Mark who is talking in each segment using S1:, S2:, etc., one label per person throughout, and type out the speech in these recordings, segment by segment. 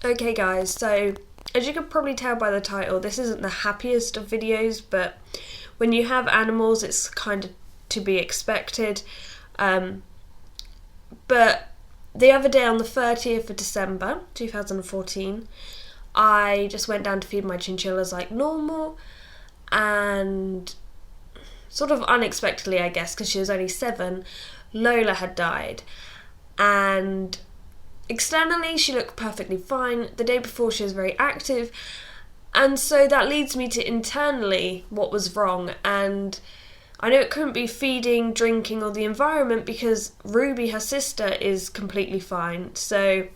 S1: Okay guys, so as you can probably tell by the title, this isn't the happiest of videos, but when you have animals it's kind of to be expected. But the other day on the 30th of December 2014, I just went down to feed my chinchillas like normal, and sort of unexpectedly I guess because she was only 7, Lola had died. And externally, she looked perfectly fine. The day before, she was very active. And so that leads me to internally what was wrong. And I know it couldn't be feeding, drinking, or the environment because Ruby, her sister, is completely fine. So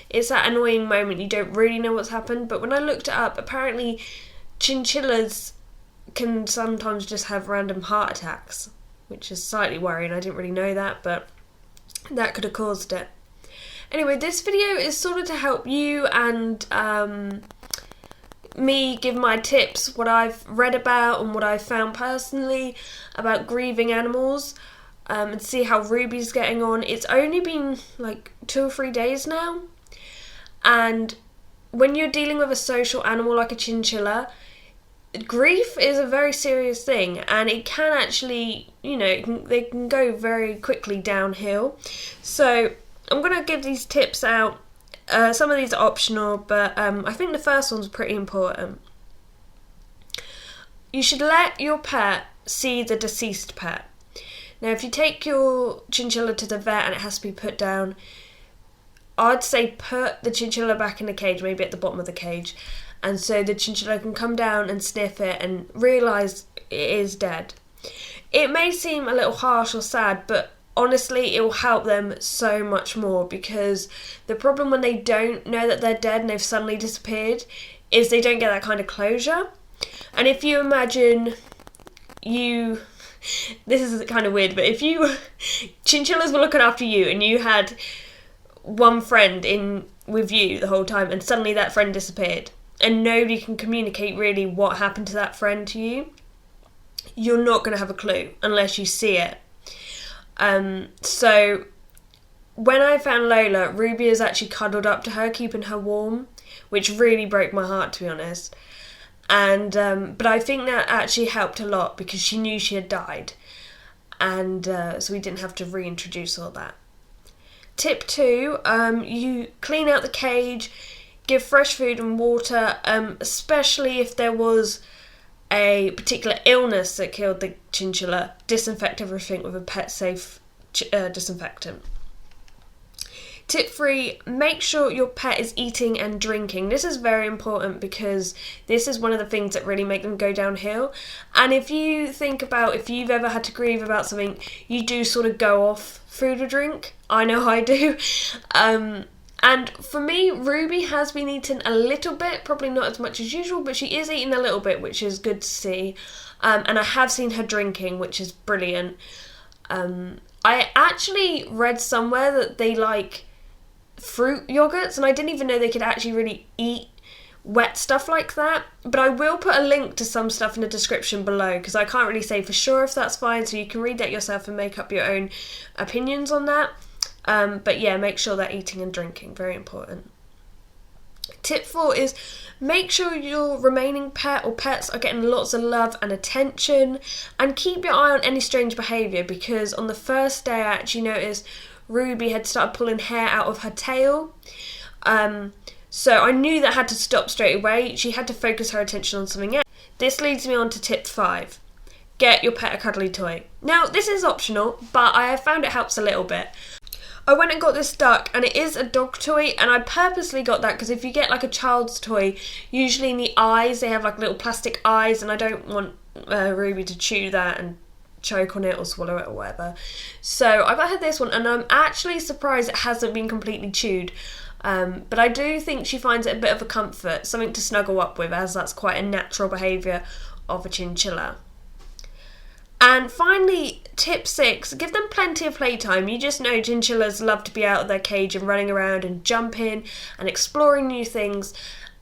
S1: it's that annoying moment you don't really know what's happened. But when I looked it up, apparently chinchillas can sometimes just have random heart attacks, which is slightly worrying. I didn't really know that, but that could have caused it. Anyway, this video is sort of to help you and me give my tips, what I've read about and what I've found personally about grieving animals, and see how Ruby's getting on. It's only been like 2 or 3 days now, and when you're dealing with a social animal like a chinchilla, grief is a very serious thing, and it can actually, they can go very quickly downhill. So I'm going to give these tips out. Some of these are optional, but I think the first one's pretty important. You should let your pet see the deceased pet. Now, if you take your chinchilla to the vet and it has to be put down, I'd say put the chinchilla back in the cage, maybe at the bottom of the cage, and so the chinchilla can come down and sniff it and realise it is dead. It may seem a little harsh or sad, but honestly, it will help them so much more, because the problem when they don't know that they're dead and they've suddenly disappeared is they don't get that kind of closure. And if you imagine this is kind of weird, but if chinchillas were looking after you and you had one friend in with you the whole time and suddenly that friend disappeared and nobody can communicate really what happened to that friend to you, you're not going to have a clue unless you see it. So when I found Lola, Ruby is actually cuddled up to her, keeping her warm, which really broke my heart, to be honest. And but I think that actually helped a lot because she knew she had died, and so we didn't have to reintroduce all that. Tip 2, you clean out the cage, give fresh food and water, especially if there was a particular illness that killed the chinchilla. Disinfect everything with a pet safe disinfectant. Tip 3, make sure your pet is eating and drinking. This is very important because this is one of the things that really make them go downhill. And if you think about if you've ever had to grieve about something, you do sort of go off food or drink. I know I do. And for me, Ruby has been eating a little bit, probably not as much as usual, but she is eating a little bit, which is good to see. And I have seen her drinking, which is brilliant. I actually read somewhere that they like fruit yogurts, and I didn't even know they could actually really eat wet stuff like that. But I will put a link to some stuff in the description below because I can't really say for sure if that's fine, so you can read that yourself and make up your own opinions on that. But yeah, make sure they're eating and drinking, very important. Tip 4 is make sure your remaining pet or pets are getting lots of love and attention, and keep your eye on any strange behaviour, because on the first day I actually noticed Ruby had started pulling hair out of her tail. So I knew that had to stop straight away. She had to focus her attention on something else. This leads me on to tip 5. Get your pet a cuddly toy. Now, this is optional, but I have found it helps a little bit. I went and got this duck, and it is a dog toy, and I purposely got that because if you get like a child's toy, usually in the eyes they have like little plastic eyes, and I don't want Ruby to chew that and choke on it or swallow it or whatever. So I got her this one, and I'm actually surprised it hasn't been completely chewed. But I do think she finds it a bit of a comfort, something to snuggle up with, as that's quite a natural behaviour of a chinchilla. And finally, tip 6, give them plenty of playtime. You just know chinchillas love to be out of their cage and running around and jumping and exploring new things.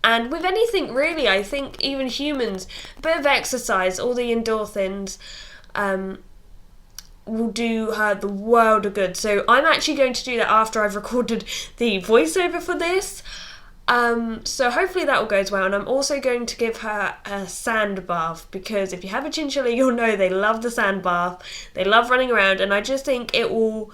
S1: And with anything really, I think even humans, a bit of exercise, all the endorphins, will do her the world of good. So I'm actually going to do that after I've recorded the voiceover for this. So hopefully that all goes well, and I'm also going to give her a sand bath, because if you have a chinchilla, you'll know they love the sand bath, they love running around, and I just think it will,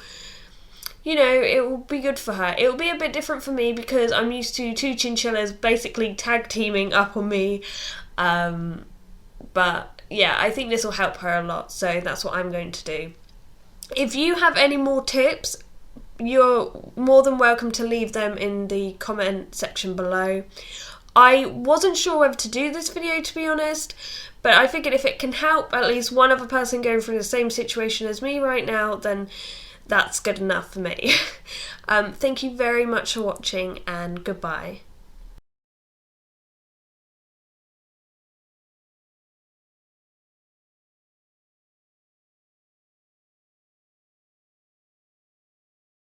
S1: it will be good for her. It will be a bit different for me because I'm used to 2 chinchillas basically tag teaming up on me, but yeah, I think this will help her a lot, so that's what I'm going to do. If you have any more tips, you're more than welcome to leave them in the comment section below. I wasn't sure whether to do this video, to be honest, but I figured if it can help at least one other person going through the same situation as me right now, then that's good enough for me. Thank you very much for watching, and goodbye.